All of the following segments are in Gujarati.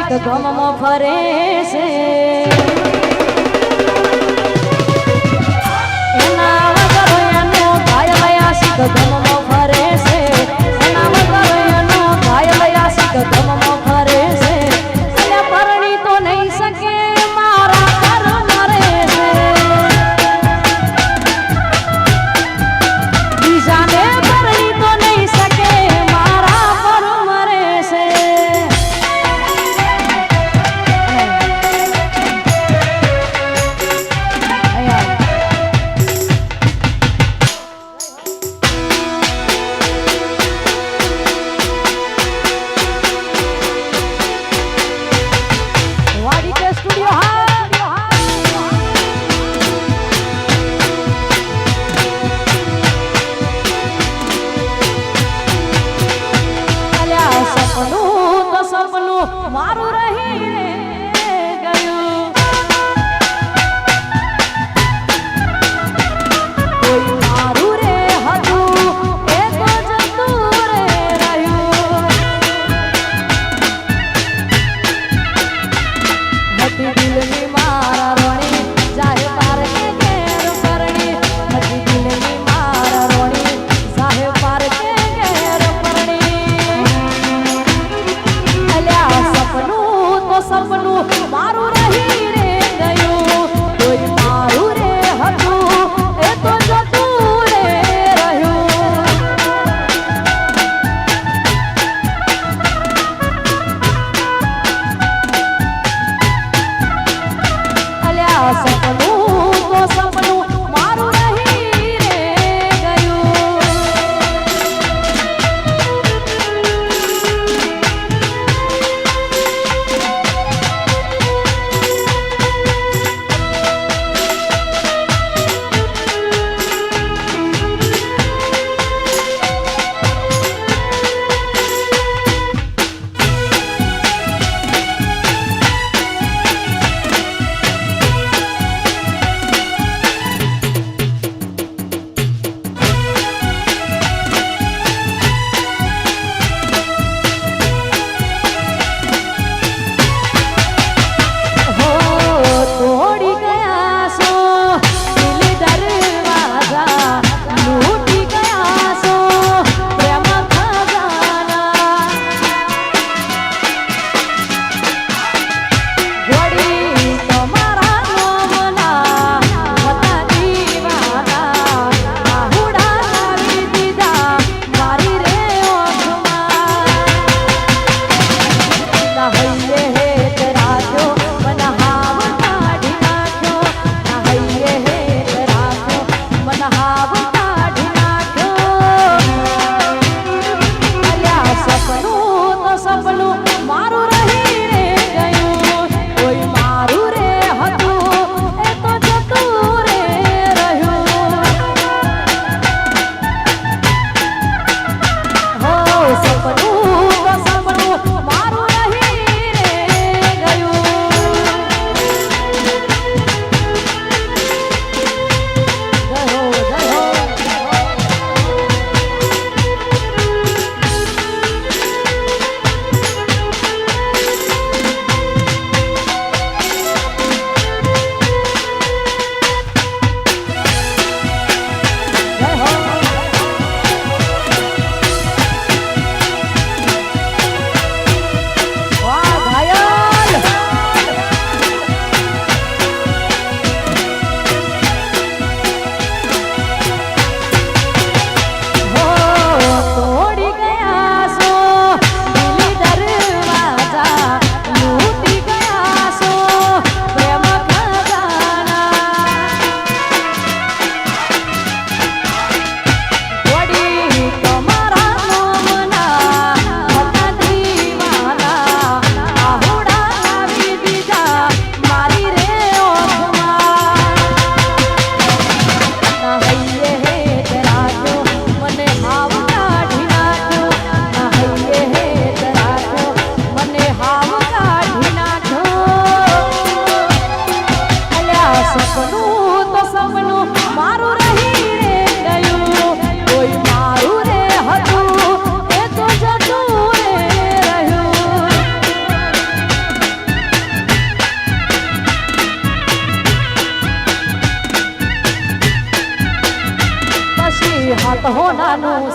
આશિક ગમમાં ફરે છે એના વગર એનો ઘાયલ આશિક ગમમાં ફરે છે એના વગર એનો ઘાયલ આશિક ગમમાં ફરે છે અને પરણી તો નહીં શકે મારા ઘર મરે છે બીજાને પરણી તો નહીં શકે મારા પર મરે છે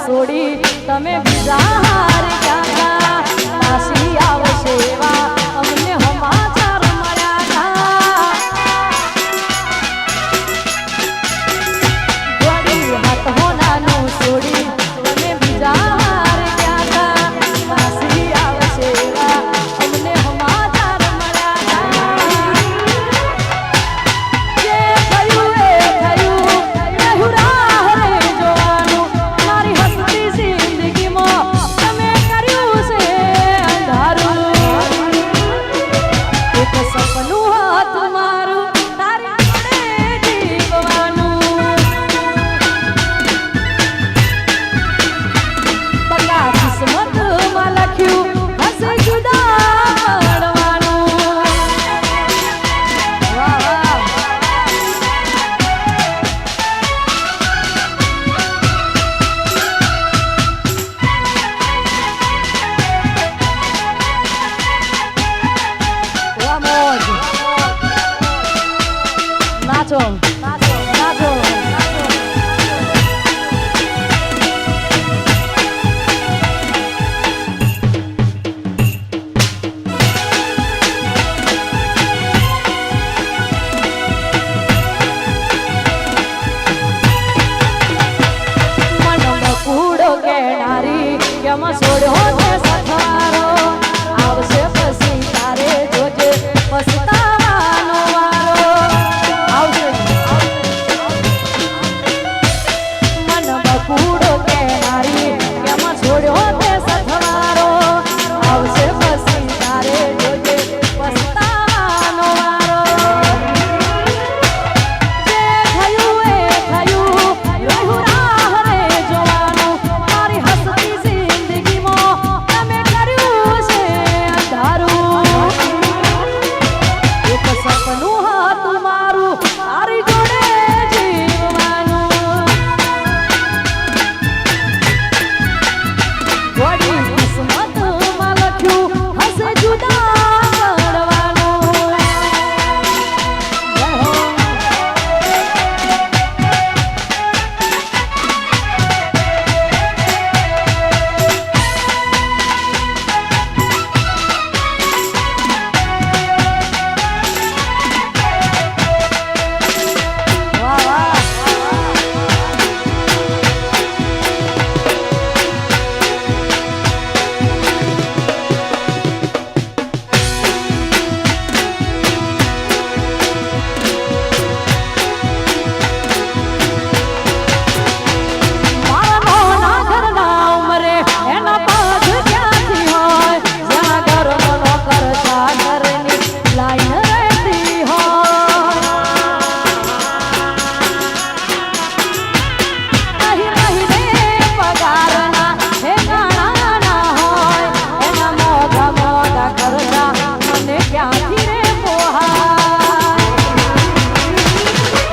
છોડી તમે બીજા હાર ગયા પાછી આવશે એવા અમને સમાચાર મળ્યા વળી હાથ હોનાનું છોડી તમે બીજા હાર ગયા પાછી આવશે એવા અમને સમાચાર મળ્યા જે થયું એ થયું રહ્યું રાહ રે જોવાનું મારી હસતી જિંદગીમાં તમે કર્યું છે અંધારું એક સપનું હતું મારું તારી જોડે જીવવાનું બગા કિસ્મતમાં લખ્યું હશે જુદા પડવાનું વાહ વાહ વાહ મોજ નાચો નાચો મનનો કૂડો કેનારી કેમાં છોડ્યો તે સથવારો આવશે પછી તારે જોજે પસ્તાવાનો વારો આવશે મનનો કૂડો કેનારી કેમાં છોડ્યો તે સથવારો આવશે પછી તારે જોજે પસ્તાવાનો વારો જે થયું એ થયું રહ્યું રાહ રે જોવાનું મારી હસતી જિંદગીમાં તમે કર્યું છે અંધારું એક સપનું હતું મારું તારી જોડે જીવવાનું વળી કિસ્મતમાં લખ્યું હશે જુદા પડવાનું જય હો વાહ વાહ મારા નોના ઘરના ઉંમરે એના પગ ક્યાંથી હોય જ્યાં ઘરનો નોકર ચાકરની લાઈન રહેતી હોય અહીં રહીને પગારના ઠેકાણા ના હોય એના મોઘા મોઘા ખર્ચા મને ક્યાંથી રે પોહાય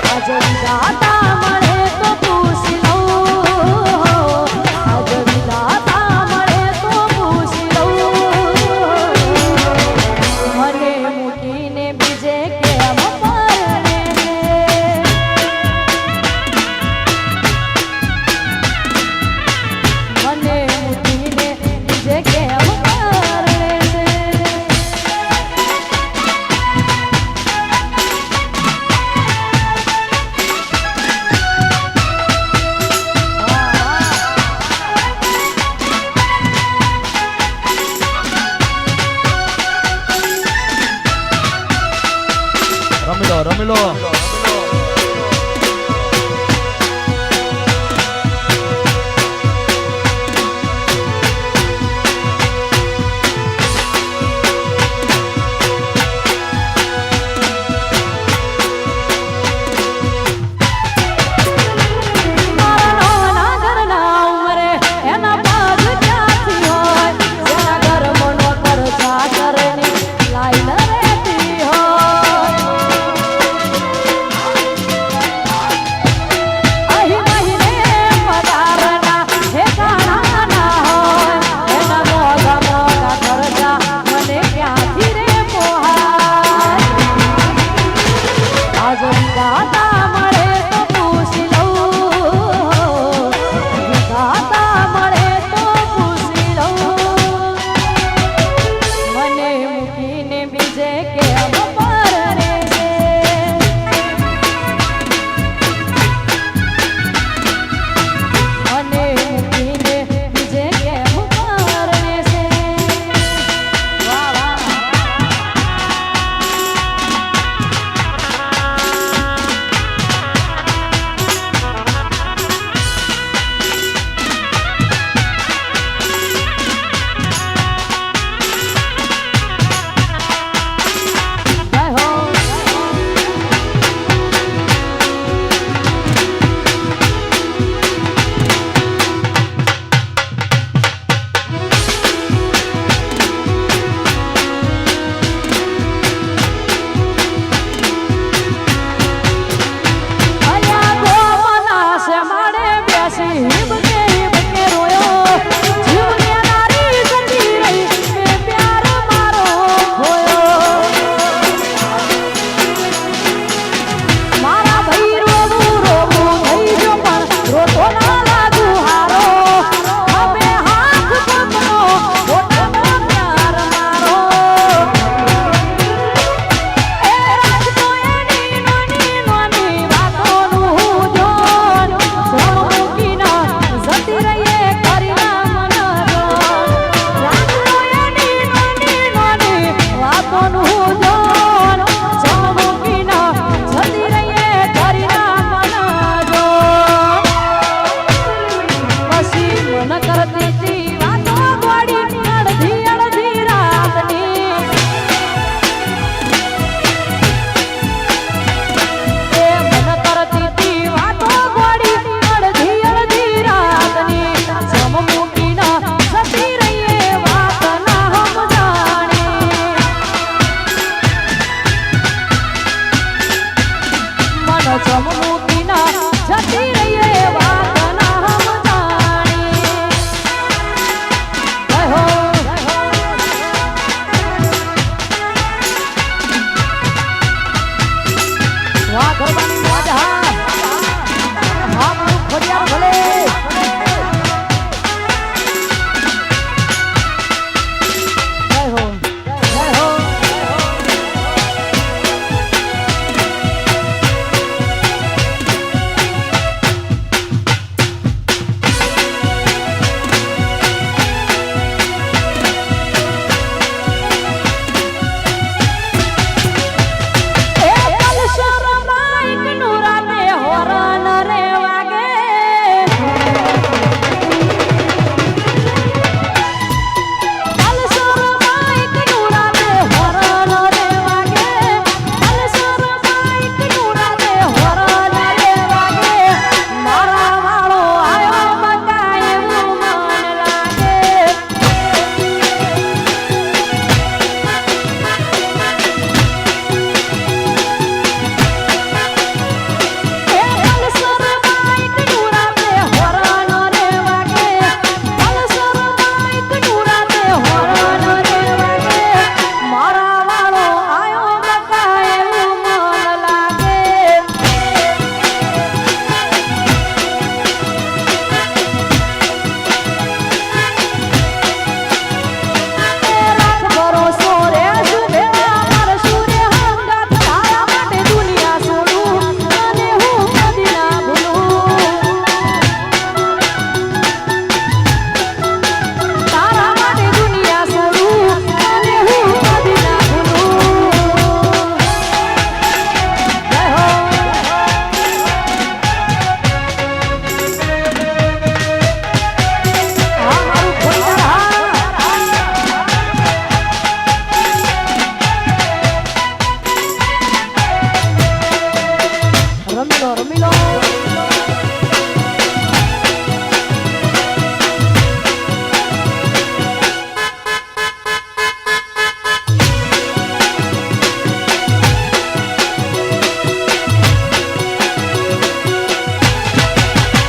આજે વિધાતા મળે તો પૂછી લઉં આજે વિધાતા મળે તો પૂછી લઉં મને મૂકીને બીજે કેમ પરણે છે મને મૂકીને બીજે કેમ પરણે છે રમી લો